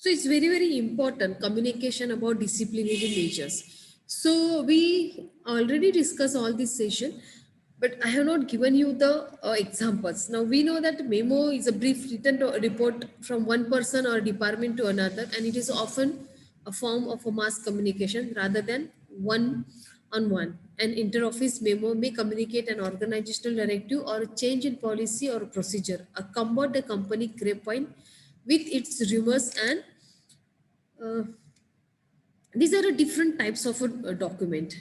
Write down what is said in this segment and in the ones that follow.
So it's very, very important communication about disciplinary measures. So we already discussed all this session, but I have not given you the examples. Now we know that memo is a brief written report from one person or department to another, and it is often a form of a mass communication rather than one on one. An interoffice memo may communicate an organizational directive or a change in policy or procedure, accompany the company grapevine with its rumors and uh, these are a different types of a document.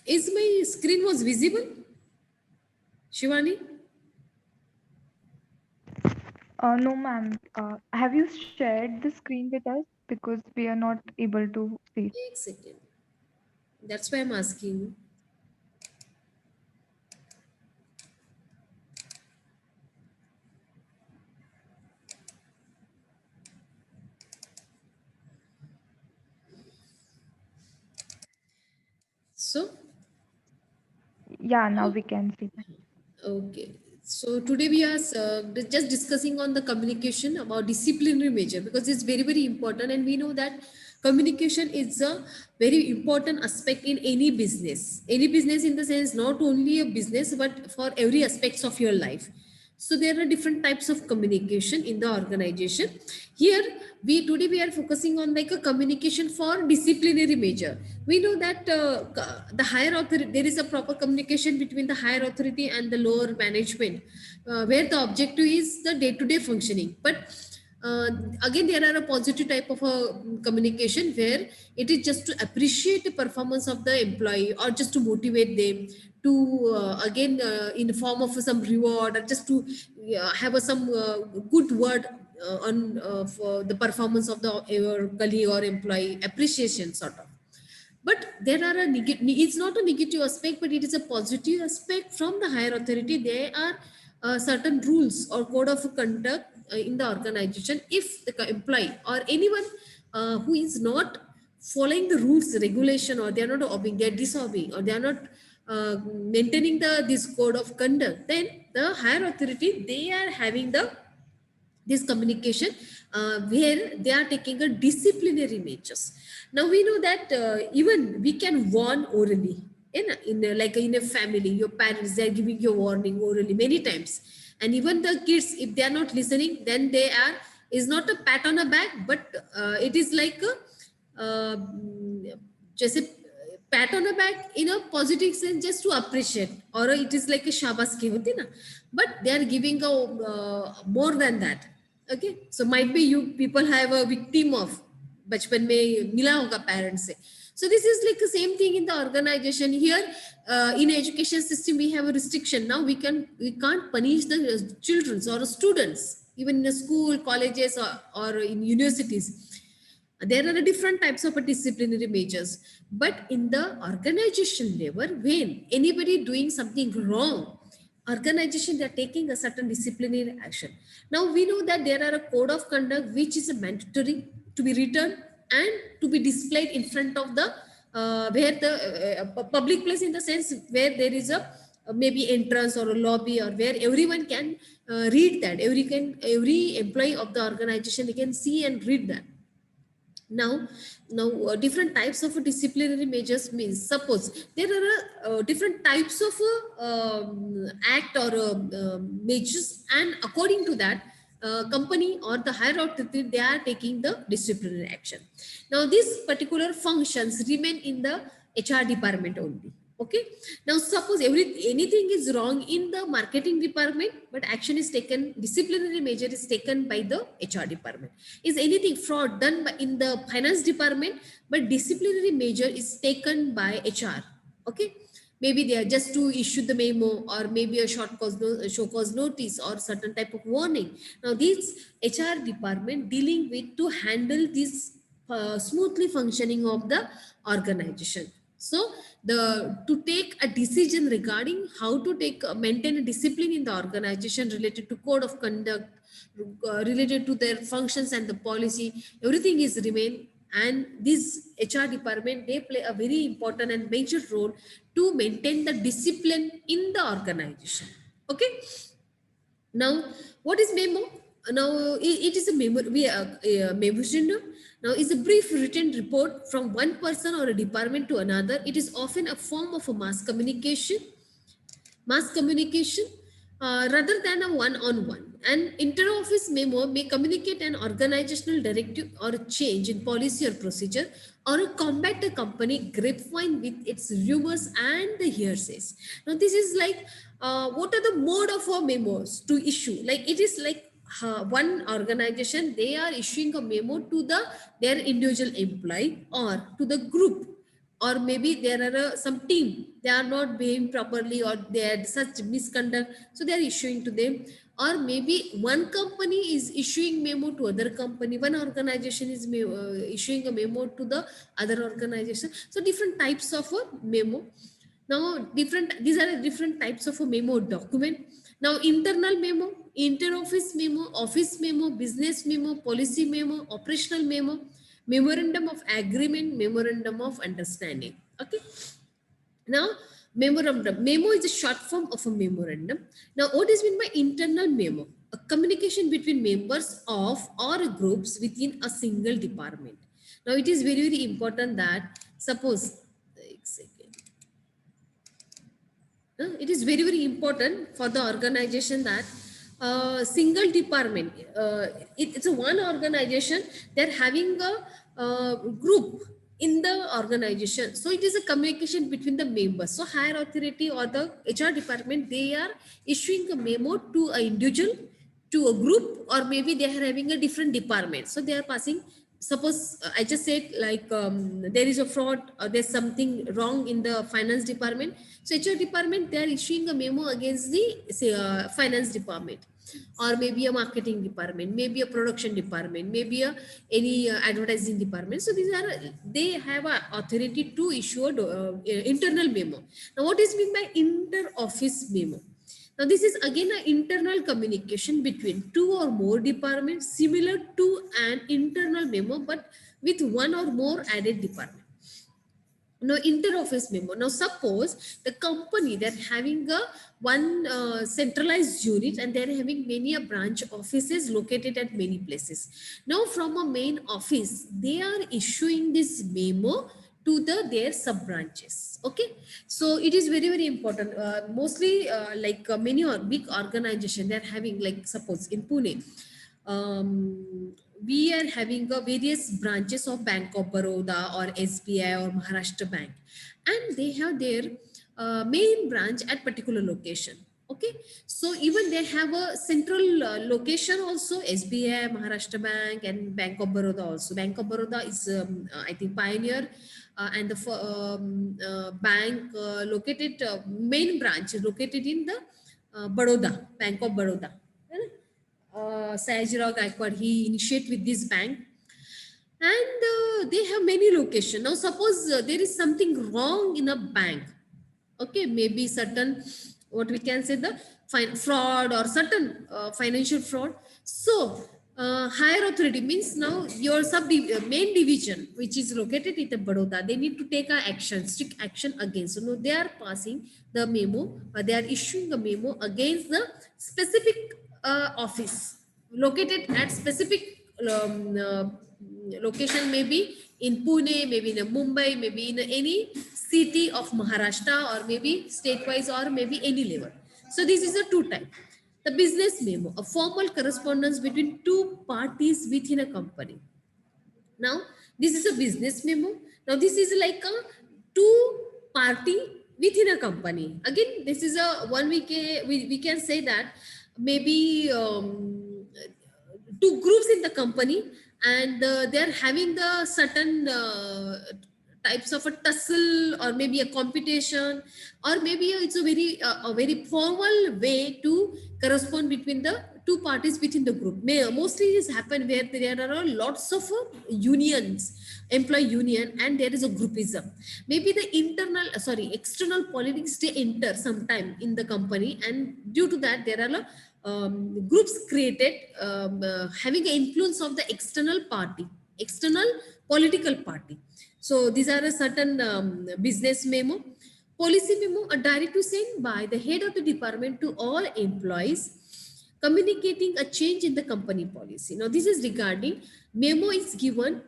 Is my screen was visible, Shivani? No, ma'am. Have you shared the screen with us? Because we are not able to see. एक second. That's why I'm asking. So, Yeah, now we can see. okay. So today we are just discussing on the communication about disciplinary measure because it's very, very important. And we know that communication is a very important aspect in any business. Any business in the sense, not only a business, but for every aspects of your life. So there are different types of communication in the organization. Here today we are focusing on like a communication for disciplinary measure. We know that the higher authority, there is a proper communication between the higher authority and the lower management, where the objective is the day-to-day functioning. But uh, again, there are a positive type of a communication where it is just to appreciate the performance of the employee or just to motivate them to again in the form of some reward or just to have some good word on for the performance of the your colleague or employee, appreciation sort of. But there are a negative, it's not a negative aspect, but it is a positive aspect from the higher authority. There are certain rules or code of conduct in the organization. If the employee or anyone who is not following the rules regulation, or they are not obeying, they are disobeying, or they are not maintaining this code of conduct, then the higher authority, they are having this communication where they are taking a disciplinary measures. Now we know that even we can warn orally like in a family, your parents, they are giving you warning orally many times, and even the kids, if they are not listening, then they are, is not a pat on the back, but it is like a just a pat on the back in a positive sense, just to appreciate, or it is like a shabas ki hoti na, but they are giving a more than that. Okay, so might be you people have a victim of bachpan mein mila hoga parents se. So this is like the same thing in the organization here. In education system we have a restriction. Now we can't punish the children or students even in the school, colleges, or in universities. There are different types of disciplinary measures, but in the organization level, when anybody doing something wrong, organization, they are taking a certain disciplinary action. Now we know that there are a code of conduct which is a mandatory to be written and to be displayed in front of the where the public place, in the sense where there is a maybe entrance or a lobby, or where everyone can read that, every employee of the organization, they can see and read that. Now different types of disciplinary measures means, suppose there are different types of act or measures, and according to that, company or the higher authority, they are taking the disciplinary action. Now these particular functions remain in the HR department only. Okay, now suppose anything is wrong in the marketing department, but action is taken, disciplinary measure is taken by the HR department. Is anything fraud done in the finance department, but disciplinary measure is taken by HR. Okay, maybe they are just to issue the memo, or maybe a show cause notice, or certain type of warning. Now these HR department dealing with to handle this smoothly functioning of the organization. So the to take a decision regarding how to maintain a discipline in the organization related to code of conduct, related to their functions and the policy, everything is remain and this HR department, they play a very important and major role to maintain the discipline in the organization. Okay. Now, what is memo? Now, it is a memo. Memorandum now is a brief written report from one person or a department to another. It is often a form of a mass communication rather than a one-on-one. An interoffice memo may communicate an organizational directive or a change in policy or procedure, or a combat a company grapevine with its rumors and the hearsays. Now, this is like what are the mode of our memos to issue? Like it is like one organization, they are issuing a memo to their individual employee or to the group, or maybe there are some team, they are not behaving properly or they had such misconduct, so they are issuing to them. Or maybe one company is issuing memo to other company, one organization is issuing a memo to the other organization. So different types of a memo. Now different, these are different types of a memo document. Now internal memo, interoffice memo, office memo, business memo, policy memo, operational memo, memorandum of agreement, memorandum of understanding. Okay. Now, memorandum. Memo is a short form of a memorandum. Now, what is meant by internal memo? A communication between members of or groups within a single department. Now, it is very, very important that suppose, it is very, very important for the organization that single department, it's a one organization, they're having a group in the organization. So it is a communication between the members. So higher authority or the HR department, they are issuing a memo to an individual, to a group, or maybe they are having a different department. So they are passing, suppose I just said like there is a fraud or there's something wrong in the finance department. So HR department, they are issuing a memo against the say, finance department, or maybe a marketing department, maybe a production department, maybe any advertising department. So these are, they have a authority to issue a internal memo. Now what is meant by inter-office memo? Now, this is again an internal communication between two or more departments, similar to an internal memo, but with one or more added department. Now, interoffice memo. Now, suppose the company, they're having a one centralized unit and they're having many a branch offices located at many places. Now, from a main office, they are issuing this memo to their sub branches. Okay, so it is very, very important. Mostly like many or big organization, they're having, like suppose in Pune, we are having various branches of Bank of Baroda or SBI or Maharashtra Bank, and they have their main branch at particular location. Okay, so even they have a central location also, SBI, Maharashtra Bank, and Bank of Baroda also. Bank of Baroda is I think pioneer, and the bank located, main branch is located in the Baroda, Bank of Baroda. Sayajirao Gaikwad, he initiated with this bank, and they have many locations. Now suppose there is something wrong in a bank, okay, maybe certain, what we can say, the fraud or certain financial fraud. So higher authority means now your main division, which is located in the Baroda, they need to take a action, strict action against. So now they are passing the memo, they are issuing a memo against the specific office located at specific location, maybe in Pune, maybe in Mumbai, maybe in any city of Maharashtra, or maybe state-wise, or maybe any level. So this is a two type. The business memo, a formal correspondence between two parties within a company. Now, this is a business memo. Now, this is like a two party within a company. Again, this is a one we can say that maybe two groups in the company, and they're having the certain types of a tussle, or maybe a competition, or maybe it's a very formal way to correspond between the two parties within the group. Mostly this happen where there are lots of unions, employee union, and there is a groupism. Maybe the external politics, they enter sometime in the company, and due to that there are groups created having an influence of the external party. external political party. So these are a certain business memo. Policy memo, a directive sent by the head of the department to all employees communicating a change in the company policy. Now this is regarding, memo is given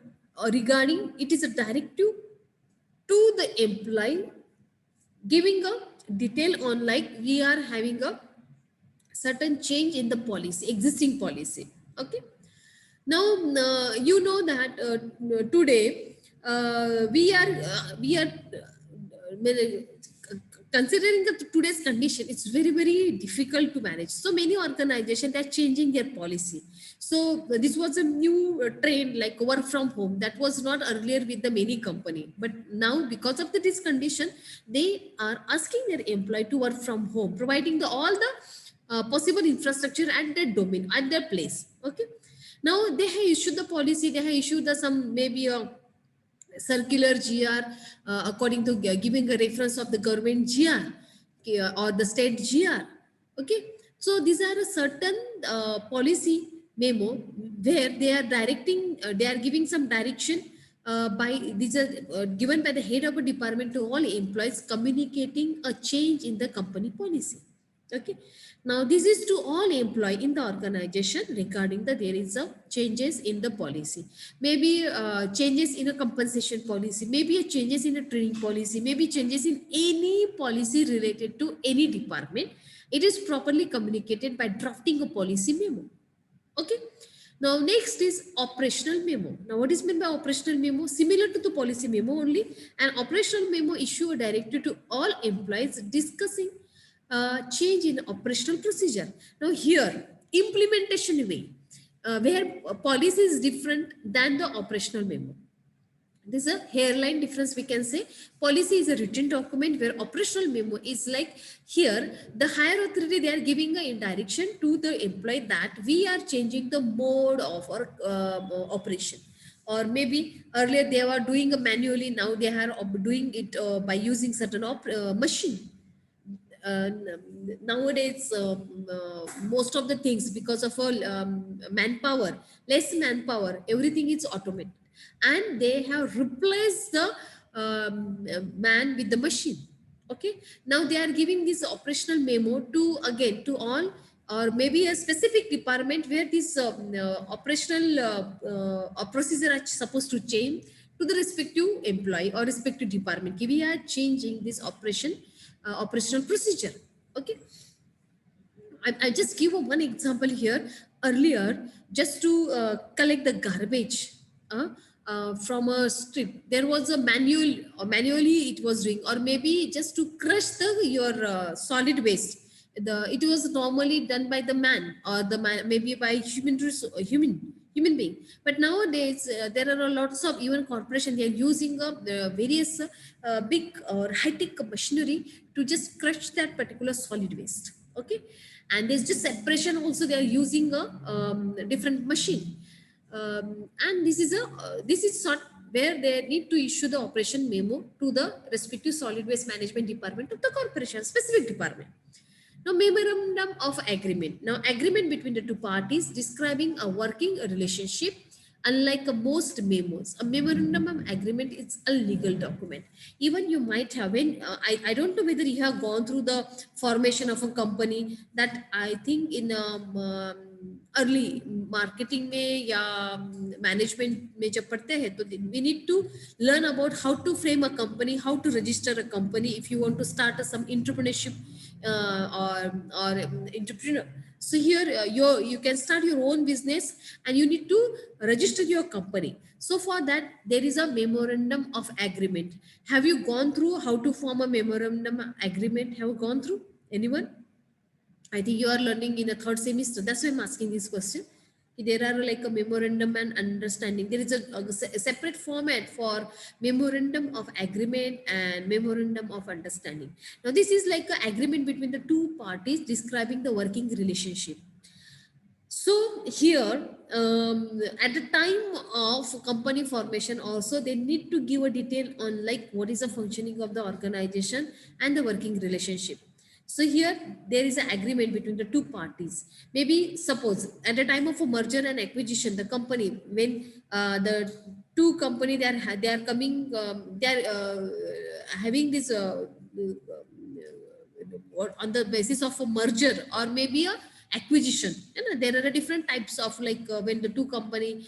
regarding, it is a directive to the employee, giving a detail on like we are having a certain change in the policy, existing policy. Okay. Now you know that today considering the today's condition, it's very very difficult to manage. So many organizations, they're changing their policy. So this was a new trend, like work from home, that was not earlier with the many company, but now because of this condition, they are asking their employee to work from home, providing the all the possible infrastructure at their domain, at their place. Okay. Now they have issued the policy, they have issued the some maybe a circular GR, according to giving a reference of the government GR, okay, or the state GR. Okay. So these are a certain policy memo where they are directing, they are giving some direction by these are given by the head of a department to all employees, communicating a change in the company policy. Okay. Now this is to all employee in the organization regarding the there is a changes in the policy, maybe changes in a compensation policy, maybe a changes in a training policy, maybe changes in any policy related to any department. It is properly communicated by drafting a policy memo. Okay. Now next is operational memo. Now what is meant by operational memo? Similar to the policy memo only, an operational memo issue a directive to all employees discussing change in operational procedure. Now here, implementation way, where policy is different than the operational memo. This is a hairline difference, we can say. Policy is a written document, where operational memo is like, here the higher authority, they are giving a direction to the employee that we are changing the mode of our operation, or maybe earlier they were doing a manually, now they are doing it by using certain machine. Nowadays most of the things, because of all manpower, less manpower, everything is automated, and they have replaced the man with the machine. Okay. Now they are giving this operational memo to, again, to all, or maybe a specific department where this operational procedure are supposed to change to the respective employee or respective department. We are changing this operational procedure. Okay. I just give one example here. Earlier, just to collect the garbage from a street, there was a manual, or manually it was doing, or maybe just to crush the your solid waste. It was normally done by the man, or the man, maybe by human being. But nowadays there are a lots of even corporation, they are using various big or high tech machinery to just crush that particular solid waste. Okay. And there's just separation also, they are using a different machine. And this is sort where they need to issue the operation memo to the respective solid waste management department of the corporation, specific department. Now, memorandum of agreement. Now, agreement between the two parties describing a working relationship. Unlike most memos, a memorandum of agreement is a legal document. Even you might have been, I don't know whether you have gone through the formation of a company, that I think in early marketing में या management में जब पढ़ते हैं तो we need to learn about how to frame a company, how to register a company if you want to start some entrepreneurship or entrepreneur. So here you can start your own business and you need to register your company. So for that there is a memorandum of agreement. Have you gone through how to form a memorandum agreement? Have you gone through? Anyone? I think you are learning in a third semester. That's why I'm asking this question. There are like a memorandum and understanding. There is a separate format for memorandum of agreement and memorandum of understanding. Now this is like an agreement between the two parties describing the working relationship. So here, at the time of company formation also, they need to give a detail on like what is the functioning of the organization and the working relationship. So here there is an agreement between the two parties. Maybe suppose at the time of a merger and acquisition, the company, when the two company they are coming, they are having this or on the basis of a merger or maybe a acquisition. You know, there are different types of like when the two company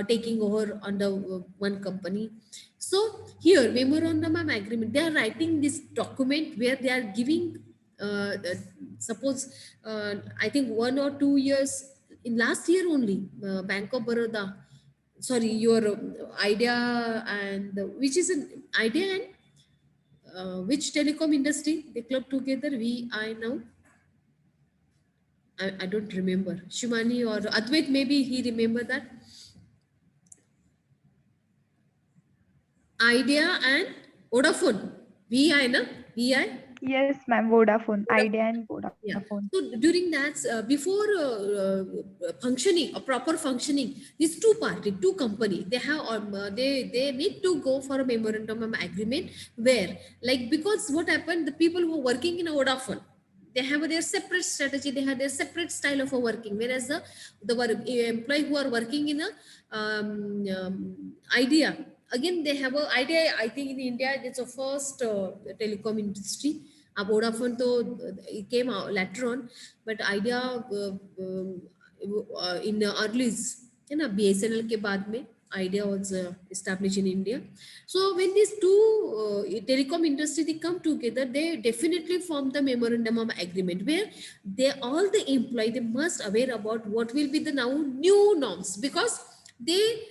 taking over under one company. So here memorandum of agreement, they are writing this document where they are giving suppose I think 1 or 2 years in last year only, Bank of Baroda, sorry, your idea and which is an idea and which telecom industry they club together? I now I don't remember. Shumani or Advait, maybe he remember that. Idea and Vodafone. VI, na? VI? Yes, ma'am. Vodafone. Idea Vodafone. and Yeah. Vodafone. So during that, before functioning, a proper functioning, these two party, two company, they have they need to go for a memorandum of agreement where, like, because what happened, the people who are working in a Vodafone, they have their separate strategy, they have their separate style of a working, whereas the employee who are working in a idea, again they have a idea. I think in India it's a first telecom industry. Vodafone though it came out later on, but idea in early, you know, BSNL के बाद में idea was established in India. So when these two telecom industry they come together, they definitely form the memorandum of agreement where they all the employee they must aware about what will be the now new norms, because they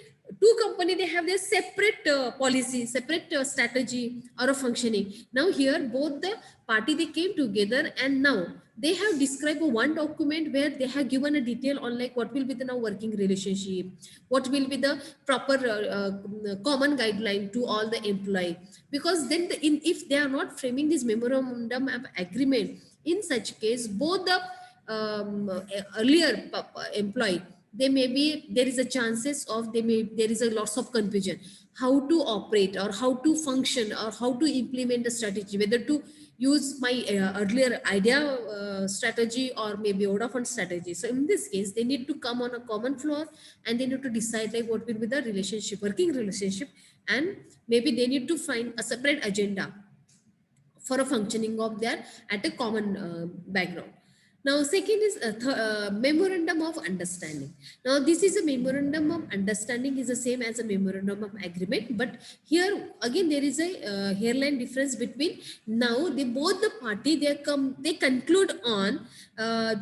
two company they have their separate policy, separate strategy or a functioning. Now here both the party they came together and now they have described one document where they have given a detail on like what will be the now working relationship, what will be the proper common guideline to all the employee. Because then if they are not framing this memorandum of agreement, in such case both the earlier employee, they may be there is a chances of there is a lots of confusion how to operate or how to function or how to implement the strategy, whether to use my earlier idea strategy or maybe Vodafone strategy. So in this case they need to come on a common floor and they need to decide like what will be the relationship, working relationship, and maybe they need to find a separate agenda for a functioning of their at a common background. Now second is a memorandum of understanding. Now this is a memorandum of understanding is the same as a memorandum of agreement, but here again there is a hairline difference between. Now they both the party they conclude on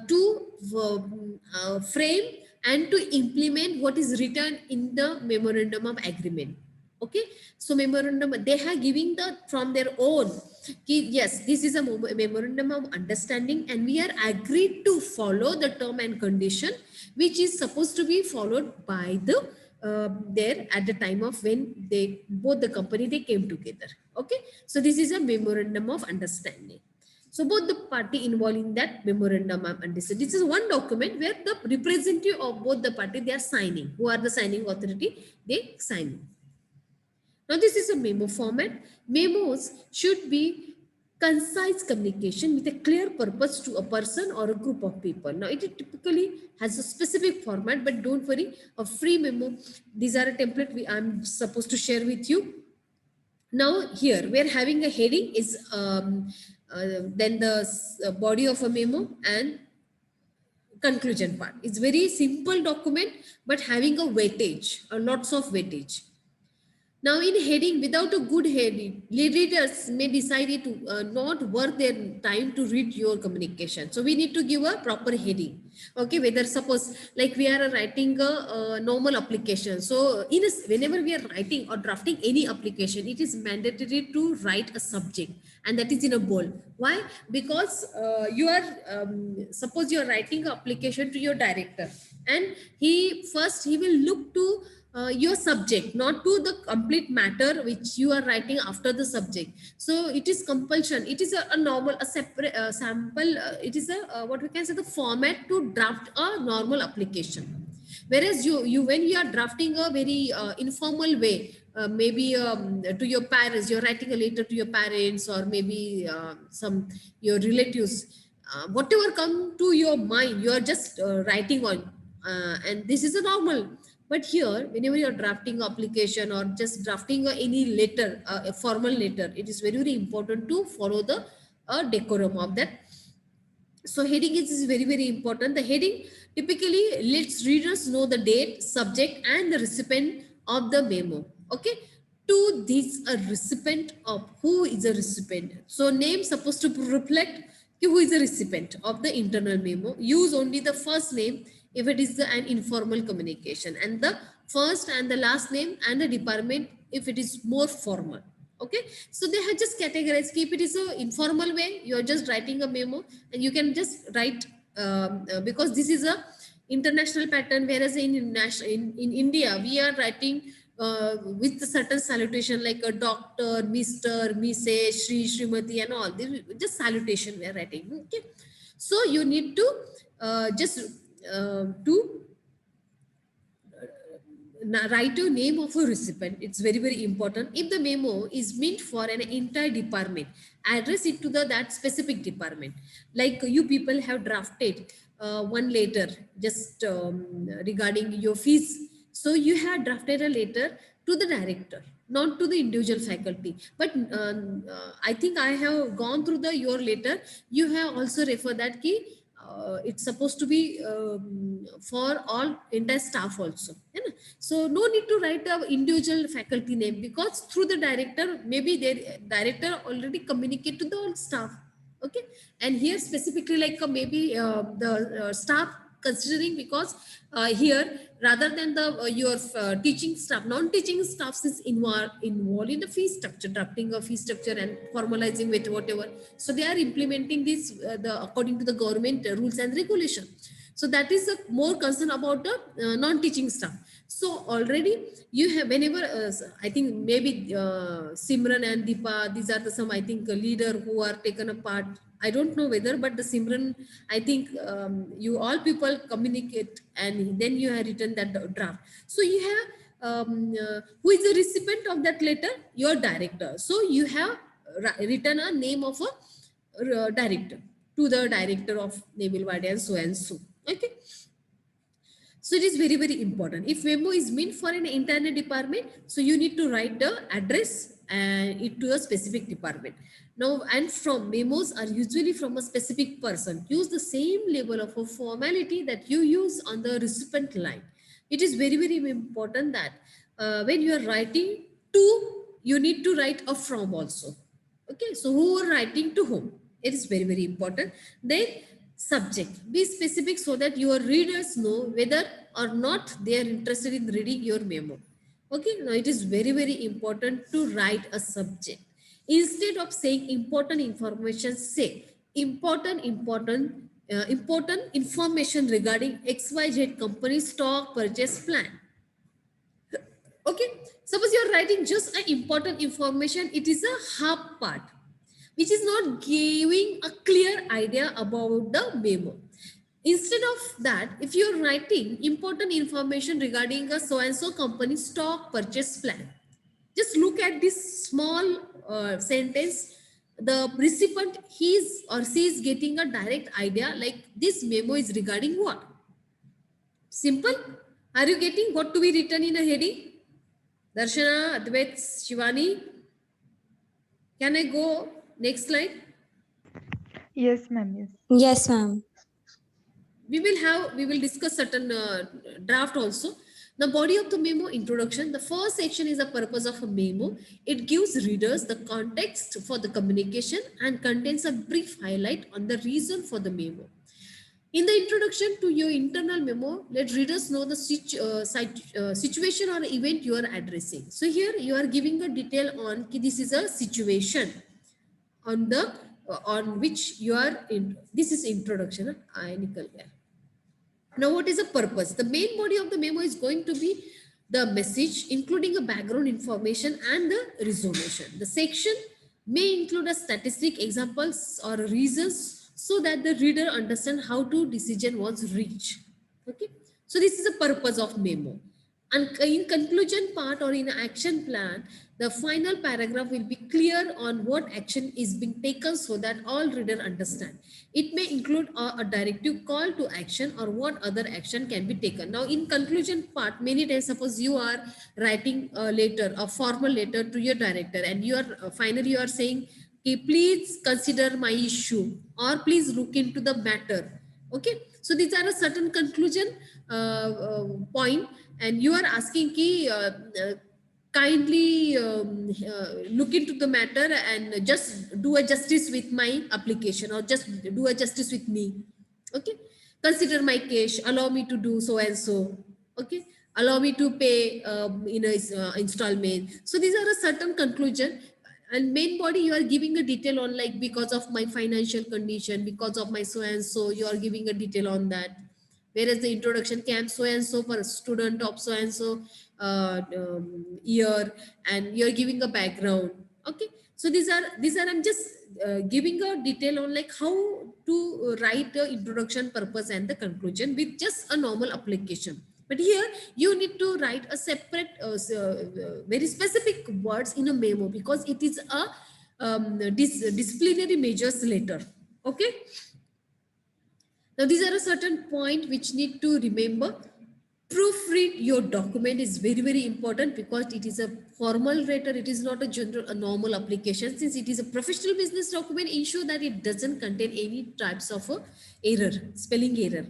to frame and to implement what is written in the memorandum of agreement. Okay, so memorandum they are giving the from their own yes, this is a memorandum of understanding and we are agreed to follow the term and condition which is supposed to be followed by the there at the time of when they both the company they came together. Okay, so this is a memorandum of understanding. So both the party involved in that memorandum of understanding, this is one document where the representative of both the party they are signing, who are the signing authority, they sign. Now, this is a memo format. Memos should be concise communication with a clear purpose to a person or a group of people. Now, it typically has a specific format, but don't worry, a free memo. These are a template I'm supposed to share with you. Now, here we're having a heading is then the body of a memo and conclusion part. It's very simple document, but having a weightage, lots of weightage. Now, in heading, without a good heading, readers may decide it not worth their time to read your communication. So, we need to give a proper heading. Okay, whether suppose like we are writing a normal application. So, whenever we are writing or drafting any application, it is mandatory to write a subject, and that is in a bold. Why? Because you are suppose you are writing an application to your director, and he will look to your subject, not to the complete matter which you are writing after the subject. So it is compulsion. It is a normal, a separate sample. It is a what we can say the format to draft a normal application. Whereas you when you are drafting a very informal way, maybe to your parents, you're writing a letter to your parents, or maybe some your relatives, whatever come to your mind, you are just writing on, and this is a normal. But here, whenever you're drafting application or just drafting any letter, a formal letter, it is very, very important to follow the decorum of that. So heading is very, very important. The heading typically lets readers know the date, subject, and the recipient of the memo. Okay. To this, a recipient of who is a recipient. So name supposed to reflect who is the recipient of the internal memo. Use only the first name if it is an informal communication, and the first and the last name and the department if it is more formal. Okay, so they have just categorized, keep it is a informal way, you are just writing a memo, and you can just write because this is a international pattern, whereas in India we are writing with a certain salutation like a doctor, Mr., Mrs., Shri, Srimati, and all this, just salutation we are writing. Okay, so you need to just to write a name of a recipient. It's very, very important. If the memo is meant for an entire department, address it to the that specific department. Like you people have drafted one letter just regarding your fees, so you have drafted a letter to the director, not to the individual faculty. But I think I have gone through the your letter, you have also referred that key it's supposed to be for all entire staff also, you know? So no need to write a individual faculty name, because through the director, maybe their director already communicate to the all staff. Okay, and here specifically like maybe the staff considering, because here rather than the your teaching staff, non-teaching staffs is involved in the fee structure, drafting a fee structure and formalizing with whatever. So they are implementing this the according to the government rules and regulation. So that is a more concern about the non-teaching staff. So already you have, whenever I think maybe Simran and Deepa, these are the some I think leader who are taken a part. I don't know whether, but the Simran, I think you all people communicate, and then you have written that draft. So you have who is the recipient of that letter? Your director. So you have written a name of a director, to the director of Naval Guardian so and so. Okay, so it is very, very important. If memo is meant for an entire department, so you need to write the address and it to a specific department. Now, and from memos are usually from a specific person. Use the same level of a formality that you use on the recipient line. It is very, very important that when you are writing to, you need to write a from also. Okay, so who are writing to whom? It is very, very important. Then subject, be specific so that your readers know whether or not they are interested in reading your memo. Okay, now it is very, very important to write a subject. Instead of saying important information, say important information regarding XYZ company stock purchase plan. Okay, suppose you are writing just an important information, it is a half part which is not giving a clear idea about the memo. Instead of that, if you are writing important information regarding a so and so company stock purchase plan, just look at this small sentence. The recipient, he is or she is getting a direct idea like this memo is regarding what. Simple. Are you getting what to be written in a heading? Darshana, Advait, Shivani, can I go next slide? Yes, ma'am. Yes. Yes, ma'am. We will discuss certain draft also. The body of the memo introduction. The first section is the purpose of a memo. It gives readers the context for the communication and contains a brief highlight on the reason for the memo. In the introduction to your internal memo, let readers know the situation or event you are addressing. So here you are giving a detail on this is a situation on the on which you are in. This is introduction. I nikal gaya. Now, what is the purpose? The main body of the memo is going to be the message, including a background information and the resolution. The section may include a statistic, examples or reasons so that the reader understand how to decision was reached. Okay. So this is the purpose of memo. And in conclusion part or in action plan, the final paragraph will be clear on what action is being taken so that all reader understand. It may include a directive call to action or what other action can be taken. Now in conclusion part, many times suppose you are writing a letter, a formal letter to your director, and you are finally you are saying, okay, please consider my issue or please look into the matter. Okay, so these are a certain conclusion point, and you are asking ki kindly look into the matter and just do a justice with my application or just do a justice with me. Okay, consider my case, allow me to do so and so. Okay, allow me to pay in a installment. So these are a certain conclusion, and main body you are giving a detail on, like because of my financial condition, because of my so and so, you are giving a detail on that. Whereas the introduction camp so and so for a student of so and so year, and you're giving a background. Okay, so these are I'm just giving a detail on like how to write the introduction, purpose and the conclusion with just a normal application. But here you need to write a separate very specific words in a memo, because it is a disciplinary measures later. Okay, now, these are a certain point which need to remember. Proofread your document is very, very important, because it is a formal letter. It is not a general, a normal application. Since it is a professional business document, ensure that it doesn't contain any types of error, spelling error.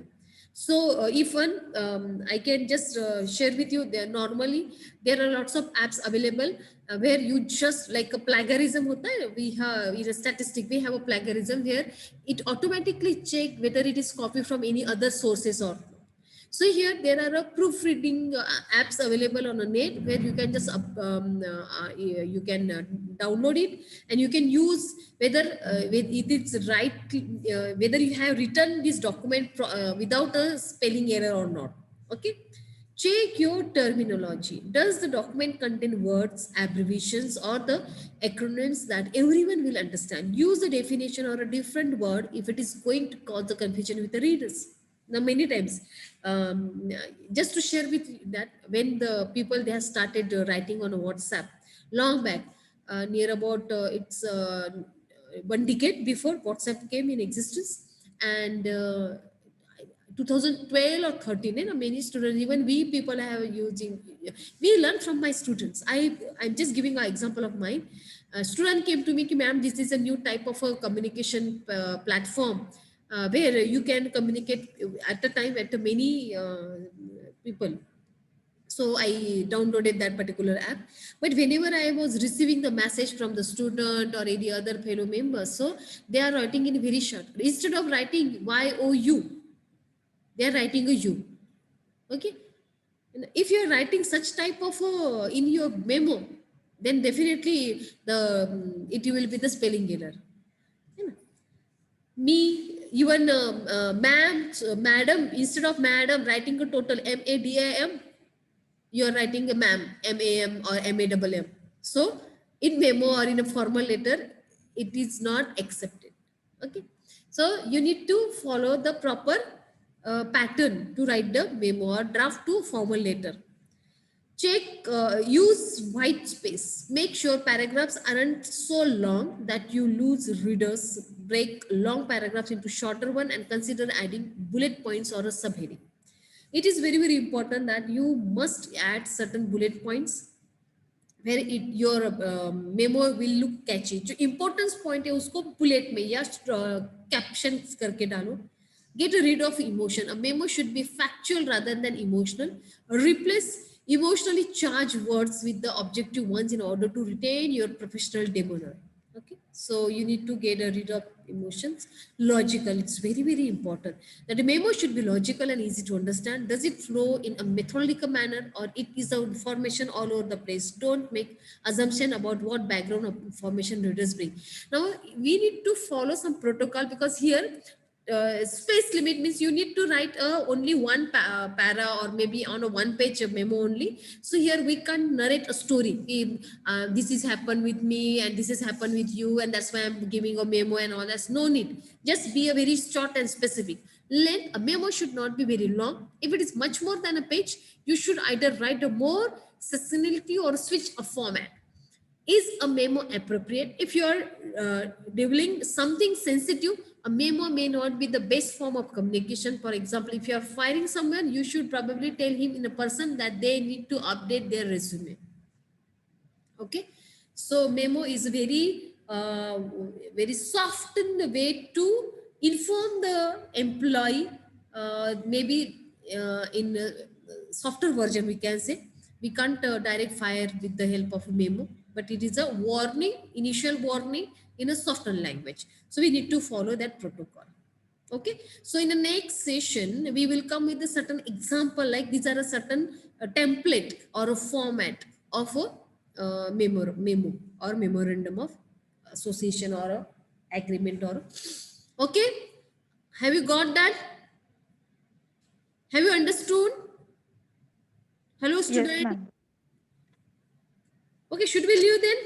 So if one, I can just share with you, there normally there are lots of apps available where you just like a plagiarism hota hai, we have in a statistic, we have a plagiarism where it automatically check whether it is copied from any other sources or not. So here there are a proofreading apps available on a net where you can just you can download it, and you can use whether it is right, whether you have written this document without a spelling error or not. Okay, check your terminology. Does the document contain words, abbreviations, or the acronyms that everyone will understand? Use a definition or a different word if it is going to cause the confusion with the readers. Now many times, just to share with you that when the people they have started writing on a WhatsApp long back, near about it's 1 decade before WhatsApp came in existence, and 2012 or 13, many students, even we people have using, we learn from my students. I'm just giving an example of mine. A student came to me, ma'am, this is a new type of a communication platform where you can communicate at a time at many people. So I downloaded that particular app. But whenever I was receiving the message from the student or any other fellow members, so they are writing in very short. Instead of writing YOU, they are writing a U. Okay. And if you are writing such type of in your memo, then definitely the it will be the spelling error. You know, me, even ma'am, madam, instead of madam writing a total MADAM, you are writing a ma'am, MAM or MAMM. So in memo or in a formal letter, it is not accepted. Okay. So you need to follow the proper pattern to write the memo or draft to formal letter. Check, use white space. Make sure paragraphs aren't so long that you lose readers. Break long paragraphs into shorter one and consider adding bullet points or a subheading. It is very, very important that you must add certain bullet points where it your memo will look catchy. जो importance point है उसको bullet में या caption करके डालो. Get rid of emotion. A memo should be factual rather than emotional. Replace emotionally charged words with the objective ones in order to retain your professional demeanor. Okay, so you need to get rid of emotions. Logical, it's very, very important that the memo should be logical and easy to understand. Does it flow in a methodical manner, or it is the information all over the place? Don't make assumption about what background of information readers bring. Now we need to follow some protocol, because here space limit means you need to write only one para or maybe on a one page memo only. So here we can narrate a story. This has happened with me and this has happened with you, and that's why I'm giving a memo and all. That's no need. Just be a very short and specific. Length, a memo should not be very long. If it is much more than a page, you should either write a more succinctly or switch a format. Is a memo appropriate? If you are revealing something sensitive, a memo may not be the best form of communication. For example, if you are firing someone, you should probably tell him in a person that they need to update their resume. Okay, so memo is very soft in the way to inform the employee, maybe in a softer version we can say. We can't direct fire with the help of a memo, but it is a warning, initial warning in a softer language, so we need to follow that protocol. Okay, so in the next session we will come with a certain example, like these are a certain template or a format of a memo or memorandum of association or a agreement or okay. Have you got that? Have you understood? Hello Yes, student. ma'am. Okay, should we leave then?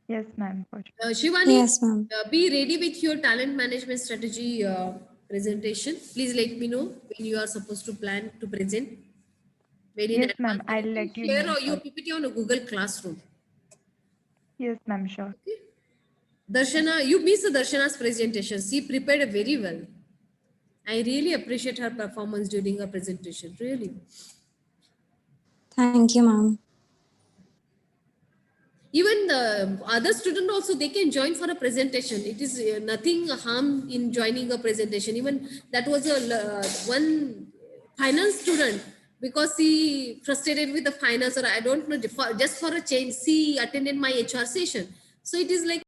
Yes, ma'am. For sure. Shivani, Yes, ma'am. be ready with your talent management strategy presentation. Please let me know when you are supposed to plan to present very in Yes, ma'am. advance. And I'll you can let you share know. your Sure. PPT on a Google Classroom. Yes, ma'am. Sure. Okay. Darshana, you missed Darshana's presentation. She prepared very well. I really appreciate her performance during her presentation. Really. Thank you, ma'am. Even the other student also, they can join for a presentation. It is nothing harm in joining a presentation. Even that was a one finance student, because he frustrated with the finance, or I don't know, just for a change, she attended my HR session. So it is like